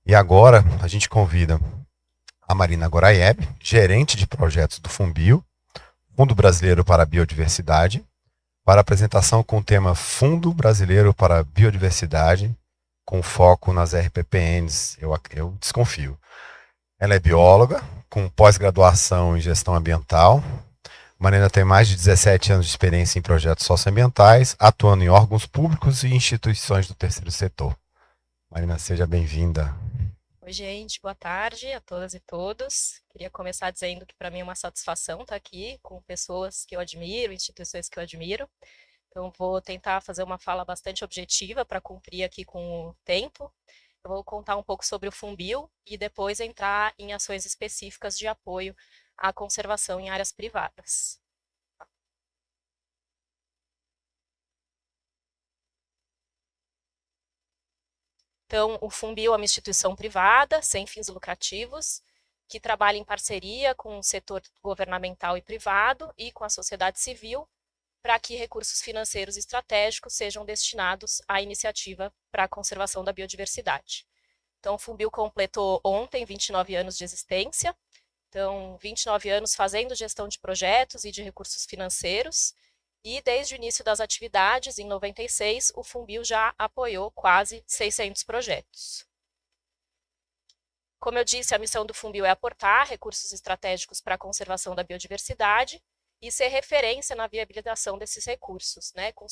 E agora a gente convida a Marina Goraieb, gerente de projetos do Funbio, Fundo Brasileiro para a Biodiversidade, para a apresentação com o tema Fundo Brasileiro para a Biodiversidade, com foco nas RPPNs, eu desconfio. Ela é bióloga, com pós-graduação em gestão ambiental. Marina tem mais de 17 anos de experiência em projetos socioambientais, atuando em órgãos públicos e instituições do terceiro setor. Marina, seja bem-vinda. Oi, gente, boa tarde a todas e todos. Queria começar dizendo que para mim é uma satisfação estar aqui com pessoas que eu admiro, instituições que eu admiro. Então, vou tentar fazer uma fala bastante objetiva para cumprir aqui com o tempo. Eu vou contar um pouco sobre o Funbil e depois entrar em ações específicas de apoio à conservação em áreas privadas. Então, o Funbil é uma instituição privada, sem fins lucrativos, que trabalha em parceria com o setor governamental e privado e com a sociedade civil para que recursos financeiros estratégicos sejam destinados à iniciativa para a conservação da biodiversidade. Então, o Funbil completou ontem 29 anos de existência, então 29 anos fazendo gestão de projetos e de recursos financeiros, e desde o início das atividades, em 96, o Funbil já apoiou quase 600 projetos. Como eu disse, a missão do Funbil é aportar recursos estratégicos para a conservação da biodiversidade e ser referência na viabilização desses recursos, né, com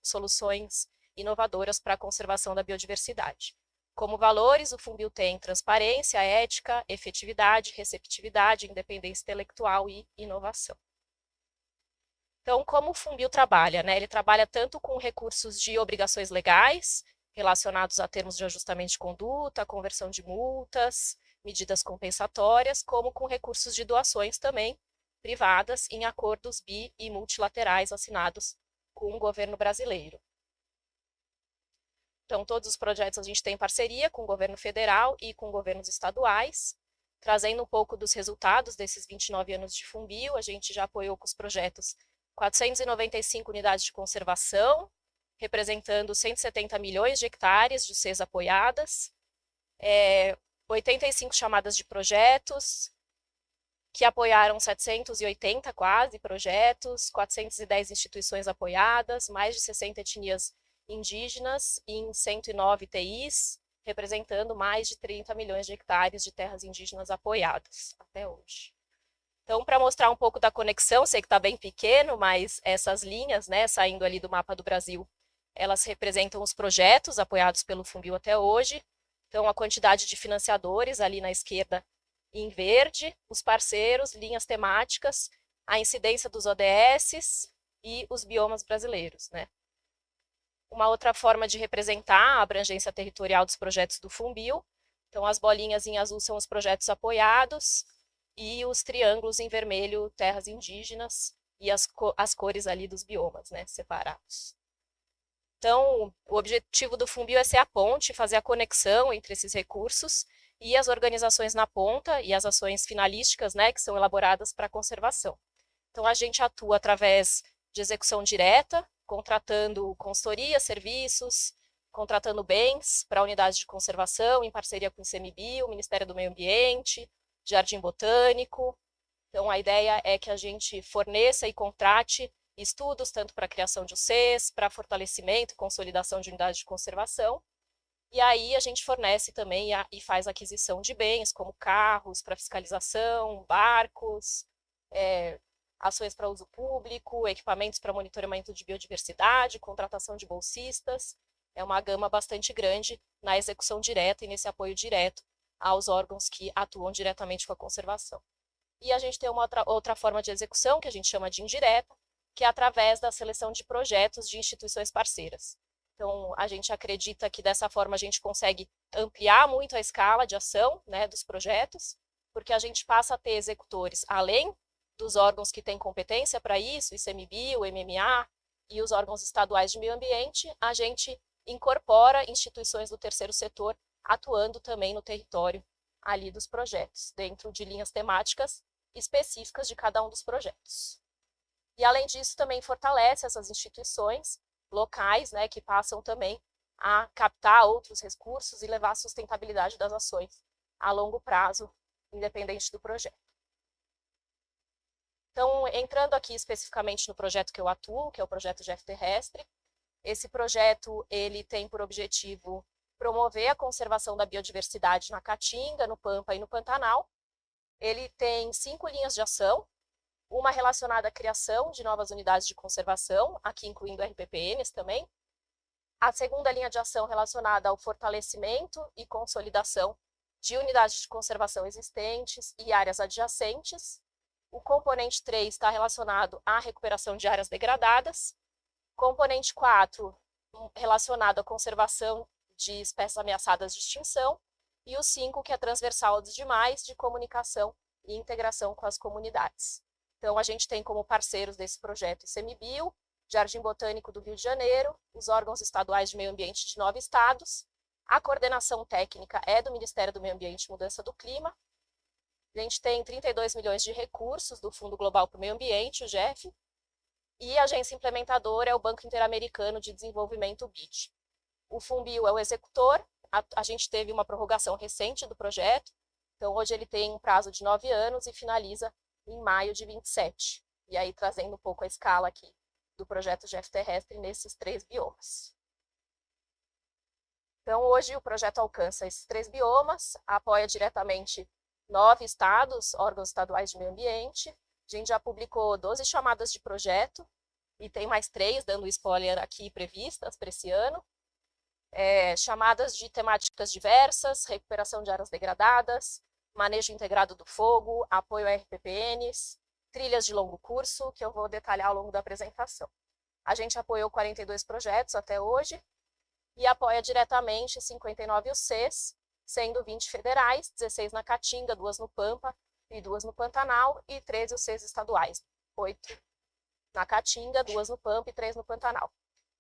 soluções inovadoras para a conservação da biodiversidade. Como valores, o Funbil tem transparência, ética, efetividade, receptividade, independência intelectual e inovação. Então, como o Funbil trabalha? Né? Ele trabalha tanto com recursos de obrigações legais, relacionados a termos de ajustamento de conduta, conversão de multas, medidas compensatórias, como com recursos de doações também, privadas, em acordos bi e multilaterais assinados com o governo brasileiro. Então, todos os projetos a gente tem parceria com o governo federal e com governos estaduais, trazendo um pouco dos resultados desses 29 anos de Funbil. A gente já apoiou com os projetos 495 unidades de conservação, representando 170 milhões de hectares de CES apoiadas, 85 chamadas de projetos, que apoiaram 780 quase projetos, 410 instituições apoiadas, mais de 60 etnias indígenas em 109 TIs, representando mais de 30 milhões de hectares de terras indígenas apoiadas até hoje. Então, para mostrar um pouco da conexão, sei que está bem pequeno, mas essas linhas, né, saindo ali do mapa do Brasil, elas representam os projetos apoiados pelo Funbil até hoje. Então, a quantidade de financiadores ali na esquerda em verde, os parceiros, linhas temáticas, a incidência dos ODSs e os biomas brasileiros, né? Uma outra forma de representar a abrangência territorial dos projetos do Funbil. Então, as bolinhas em azul são os projetos apoiados, e os triângulos em vermelho, terras indígenas, e as cores ali dos biomas, né, separados. Então, o objetivo do Funbil é ser a ponte, fazer a conexão entre esses recursos e as organizações na ponta e as ações finalísticas, né, que são elaboradas para a conservação. Então, a gente atua através de execução direta, contratando consultoria, serviços, contratando bens para unidades de conservação, em parceria com o ICMBio, o Ministério do Meio Ambiente, Jardim Botânico. Então, a ideia é que a gente forneça e contrate estudos, tanto para a criação de UCs, para fortalecimento e consolidação de unidades de conservação. E aí a gente fornece também e faz aquisição de bens, como carros para fiscalização, barcos, ações para uso público, equipamentos para monitoramento de biodiversidade, contratação de bolsistas. É uma gama bastante grande na execução direta e nesse apoio direto aos órgãos que atuam diretamente com a conservação. E a gente tem uma outra forma de execução, que a gente chama de indireta, que é através da seleção de projetos de instituições parceiras. Então, a gente acredita que dessa forma a gente consegue ampliar muito a escala de ação, né, dos projetos, porque a gente passa a ter executores além dos órgãos que têm competência para isso, ICMBio, o MMA e os órgãos estaduais de meio ambiente, a gente incorpora instituições do terceiro setor atuando também no território ali dos projetos, dentro de linhas temáticas específicas de cada um dos projetos. E, além disso, também fortalece essas instituições locais, né, que passam também a captar outros recursos e levar a sustentabilidade das ações a longo prazo, independente do projeto. Então, entrando aqui especificamente no projeto que eu atuo, que é o projeto GF Terrestre, esse projeto ele tem por objetivo promover a conservação da biodiversidade na Caatinga, no Pampa e no Pantanal. Ele tem 5 linhas de ação, uma relacionada à criação de novas unidades de conservação, aqui incluindo RPPNs também. A segunda linha de ação relacionada ao fortalecimento e consolidação de unidades de conservação existentes e áreas adjacentes. O componente 3 está relacionado à recuperação de áreas degradadas. Componente 4, relacionado à conservação de espécies ameaçadas de extinção. E o 5, que é transversal aos demais, de comunicação e integração com as comunidades. Então, a gente tem como parceiros desse projeto ICMBio, Jardim Botânico do Rio de Janeiro, os órgãos estaduais de meio ambiente de 9 estados. A coordenação técnica é do Ministério do Meio Ambiente e Mudança do Clima. A gente tem 32 milhões de recursos do Fundo Global para o Meio Ambiente, o GEF, e a agência implementadora é o Banco Interamericano de Desenvolvimento, o BID. O FUNBio é o executor, a gente teve uma prorrogação recente do projeto, então hoje ele tem um prazo de 9 anos e finaliza em maio de 27. E aí trazendo um pouco a escala aqui do projeto GF Terrestre nesses 3 biomas. Então hoje o projeto alcança esses 3 biomas, apoia diretamente 9 estados, órgãos estaduais de meio ambiente. A gente já publicou 12 chamadas de projeto e tem mais 3, dando spoiler aqui, previstas para esse ano. Chamadas de temáticas diversas, recuperação de áreas degradadas, manejo integrado do fogo, apoio a RPPNs, trilhas de longo curso, que eu vou detalhar ao longo da apresentação. A gente apoiou 42 projetos até hoje e apoia diretamente 59 UCs, sendo 20 federais, 16 na Caatinga, 2 no Pampa e 2 no Pantanal, e 13 UCs estaduais, 8 na Caatinga, 2 no Pampa e 3 no Pantanal.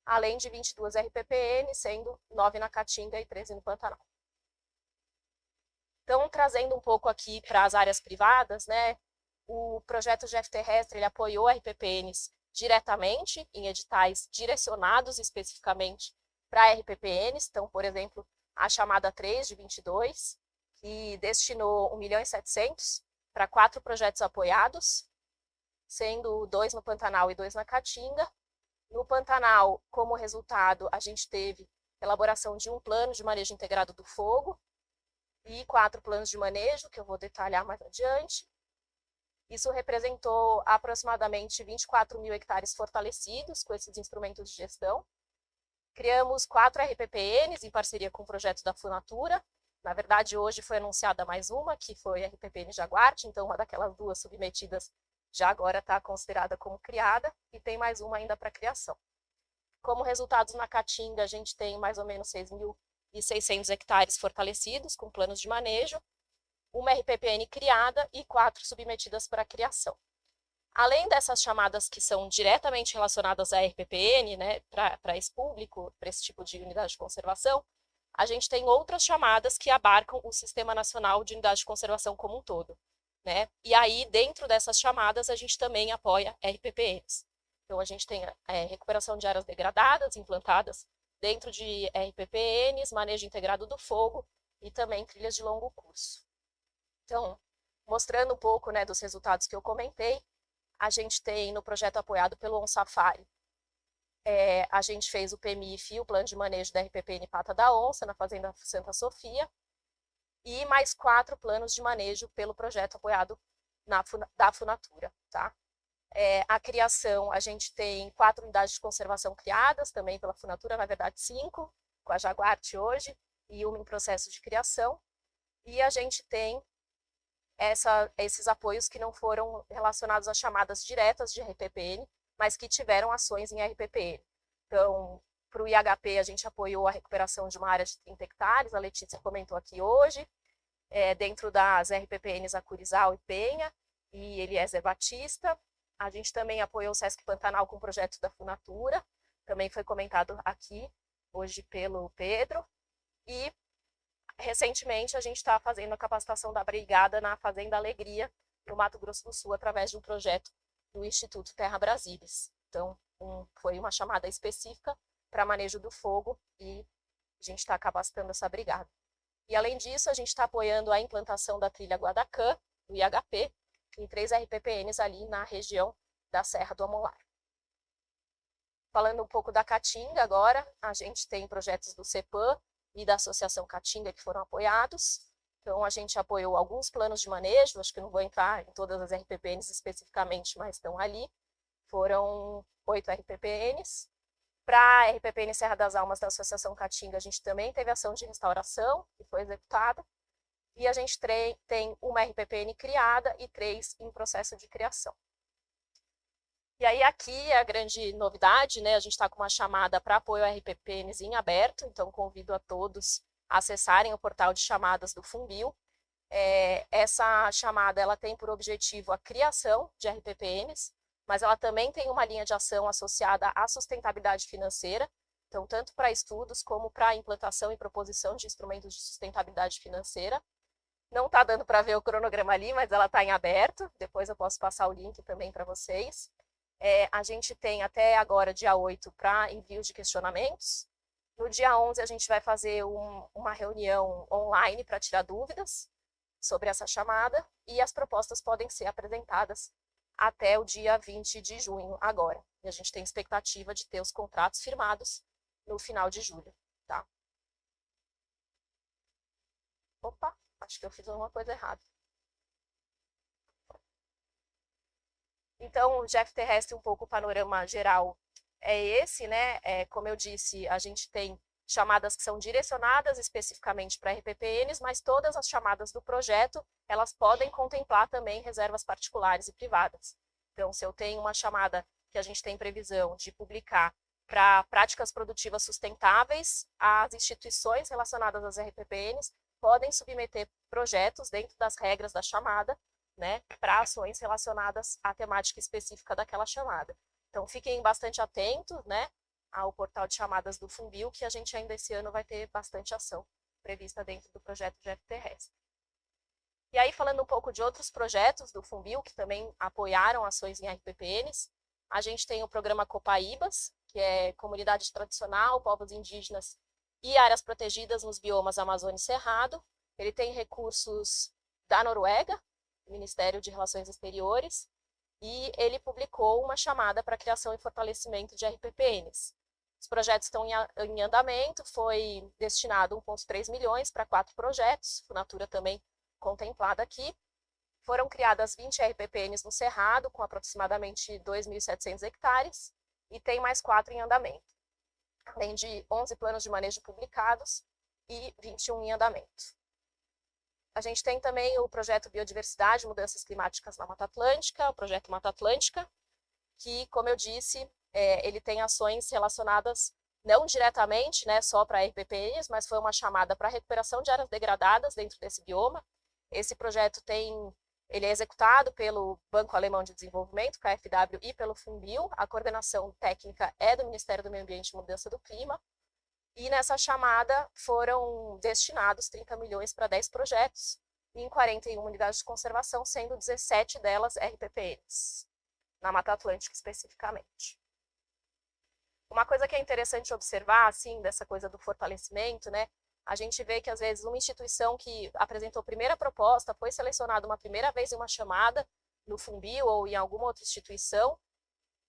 Além de 22 RPPN, sendo 9 na Caatinga e 13 no Pantanal. Então, trazendo um pouco aqui para as áreas privadas, né, o projeto GF Terrestre ele apoiou RPPNs diretamente em editais direcionados especificamente para RPPNs. Então, por exemplo, a chamada 3 de 22, que destinou 1.700.000 para 4 projetos apoiados, sendo 2 no Pantanal e 2 na Caatinga. No Pantanal, como resultado, a gente teve elaboração de um plano de manejo integrado do fogo e 4 planos de manejo, que eu vou detalhar mais adiante. Isso representou aproximadamente 24.000 hectares fortalecidos com esses instrumentos de gestão. Criamos 4 RPPNs em parceria com o projeto da Funatura. Na verdade, hoje foi anunciada mais uma, que foi a RPPN Jaguarte, então uma daquelas 2 submetidas já agora está considerada como criada, e tem mais uma ainda para criação. Como resultados na Caatinga, a gente tem mais ou menos 6.600 hectares fortalecidos, com planos de manejo, uma RPPN criada e 4 submetidas para criação. Além dessas chamadas que são diretamente relacionadas à RPPN, né, para esse público, para esse tipo de unidade de conservação, a gente tem outras chamadas que abarcam o Sistema Nacional de Unidade de Conservação como um todo. Né? E aí, dentro dessas chamadas, a gente também apoia RPPNs. Então, a gente tem recuperação de áreas degradadas implantadas dentro de RPPNs, manejo integrado do fogo e também trilhas de longo curso. Então, mostrando um pouco, né, dos resultados que eu comentei, a gente tem no projeto apoiado pelo OnSafari, a gente fez o PMIF, o Plano de Manejo da RPPN Pata da Onça, na Fazenda Santa Sofia, e mais 4 planos de manejo pelo projeto apoiado da Funatura. Tá? A criação, a gente tem 4 unidades de conservação criadas, também pela Funatura, na verdade 5, com a Jaguarte hoje, e uma em processo de criação. E a gente tem esses apoios que não foram relacionados às chamadas diretas de RPPN, mas que tiveram ações em RPPN. Então, para o IHP, a gente apoiou a recuperação de uma área de 30 hectares, a Letícia comentou aqui hoje, dentro das RPPNs Acurizal e Penha, e Eliezer Batista. A gente também apoiou o Sesc Pantanal com o projeto da Funatura, também foi comentado aqui hoje pelo Pedro. E, recentemente, a gente está fazendo a capacitação da brigada na Fazenda Alegria, no Mato Grosso do Sul, através de um projeto do Instituto Terra Brasilis. Então, foi uma chamada específica para manejo do fogo e A gente está capacitando essa brigada. E, além disso, a gente está apoiando a implantação da trilha Guadacã, do IHP, em 3 RPPNs ali na região da Serra do Amolar. Falando um pouco da Caatinga agora, a gente tem projetos do CEPAM e da Associação Caatinga que foram apoiados. Então, a gente apoiou alguns planos de manejo, acho que não vou entrar em todas as RPPNs especificamente, mas estão ali. Foram 8 RPPNs. Para a RPPN Serra das Almas da Associação Caatinga, a gente também teve ação de restauração, que foi executada. E a gente tem uma RPPN criada e 3 em processo de criação. E aí aqui é a grande novidade, né? A gente está com uma chamada para apoio a RPPNs em aberto, então convido a todos a acessarem o portal de chamadas do Funbil. Essa chamada ela tem por objetivo a criação de RPPNs, mas ela também tem uma linha de ação associada à sustentabilidade financeira, então tanto para estudos como para implantação e proposição de instrumentos de sustentabilidade financeira. Não está dando para ver o cronograma ali, mas ela está em aberto, depois eu posso passar o link também para vocês. A gente tem até agora, dia 8, para envio de questionamentos. No dia 11, a gente vai fazer uma reunião online para tirar dúvidas sobre essa chamada, e as propostas podem ser apresentadas até o dia 20 de junho agora. E a gente tem expectativa de ter os contratos firmados no final de julho. Tá? Opa, acho que eu fiz alguma coisa errada. Então, o GEF Terrestre, um pouco o panorama geral é esse, né? Como eu disse, a gente tem chamadas que são direcionadas especificamente para RPPNs, mas todas as chamadas do projeto, elas podem contemplar também reservas particulares e privadas. Então, se eu tenho uma chamada que a gente tem previsão de publicar para práticas produtivas sustentáveis, as instituições relacionadas às RPPNs podem submeter projetos dentro das regras da chamada, né, para ações relacionadas à temática específica daquela chamada. Então, fiquem bastante atentos, né, ao portal de chamadas do Funbil, que a gente ainda esse ano vai ter bastante ação prevista dentro do projeto GEF Terrestre. E aí, falando um pouco de outros projetos do Funbil, que também apoiaram ações em RPPNs, a gente tem o programa Copaíbas, que é Comunidade Tradicional, Povos Indígenas e Áreas Protegidas nos Biomas Amazônia e Cerrado. Ele tem recursos da Noruega, Ministério de Relações Exteriores, e ele publicou uma chamada para a criação e fortalecimento de RPPNs. Os projetos estão em andamento, foi destinado 1,3 milhões para 4 projetos, Funatura também contemplada aqui. Foram criadas 20 RPPNs no Cerrado, com aproximadamente 2.700 hectares, e tem mais 4 em andamento, além de 11 planos de manejo publicados e 21 em andamento. A gente tem também o projeto Biodiversidade e Mudanças Climáticas na Mata Atlântica, o projeto Mata Atlântica, que, como eu disse, ele tem ações relacionadas não diretamente, né, só para RPPNs, mas foi uma chamada para a recuperação de áreas degradadas dentro desse bioma. Esse projeto ele é executado pelo Banco Alemão de Desenvolvimento, KfW, e pelo Funbil. A coordenação técnica é do Ministério do Meio Ambiente e Mudança do Clima. E nessa chamada foram destinados 30 milhões para 10 projetos em 41 unidades de conservação, sendo 17 delas RPPNs, na Mata Atlântica especificamente. Uma coisa que é interessante observar, assim, dessa coisa do fortalecimento, né? A gente vê que, às vezes, uma instituição que apresentou a primeira proposta foi selecionada uma primeira vez em uma chamada no Funbil ou em alguma outra instituição,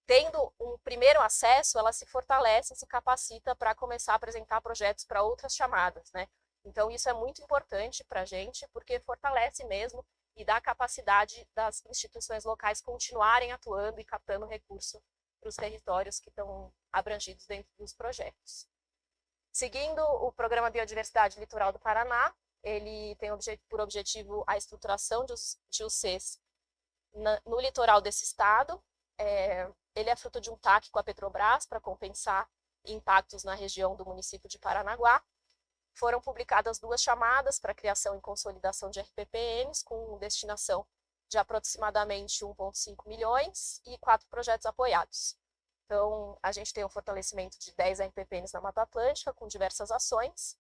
tendo um primeiro acesso, ela se fortalece, se capacita para começar a apresentar projetos para outras chamadas, né? Então, isso é muito importante para a gente, porque fortalece mesmo e dá capacidade das instituições locais continuarem atuando e captando recurso para os territórios que estão abrangidos dentro dos projetos. Seguindo o programa Biodiversidade Litoral do Paraná, ele tem por objetivo a estruturação de UCs no litoral desse estado. Ele é fruto de um TAC com a Petrobras para compensar impactos na região do município de Paranaguá. Foram publicadas 2 chamadas para criação e consolidação de RPPNs, com destinação de aproximadamente 1,5 milhões e 4 projetos apoiados. Então, a gente tem um fortalecimento de 10 RPPNs na Mata Atlântica, com diversas ações,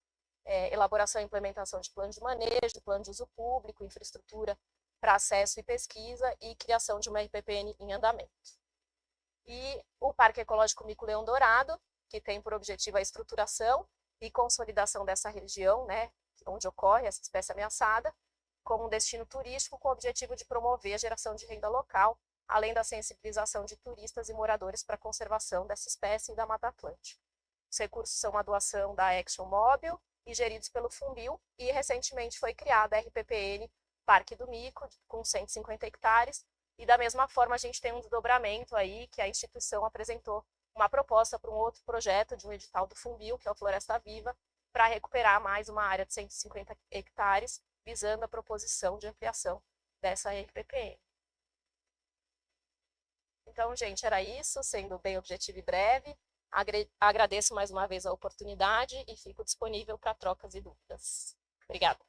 elaboração e implementação de plano de manejo, plano de uso público, infraestrutura para acesso e pesquisa e criação de uma RPPN em andamento. E o Parque Ecológico Mico-Leão Dourado, que tem por objetivo a estruturação e consolidação dessa região, né, onde ocorre essa espécie ameaçada, como um destino turístico com o objetivo de promover a geração de renda local, além da sensibilização de turistas e moradores para a conservação dessa espécie e da Mata Atlântica. Os recursos são uma doação da ExxonMobil e geridos pelo Funbil, e recentemente foi criada a RPPN Parque do Mico, com 150 hectares, e da mesma forma a gente tem um desdobramento aí, que a instituição apresentou uma proposta para um outro projeto de um edital do Funbil, que é o Floresta Viva, para recuperar mais uma área de 150 hectares, visando a proposição de ampliação dessa RPPN. Então, gente, era isso, sendo bem objetivo e breve. Agradeço mais uma vez a oportunidade e fico disponível para trocas e dúvidas. Obrigada.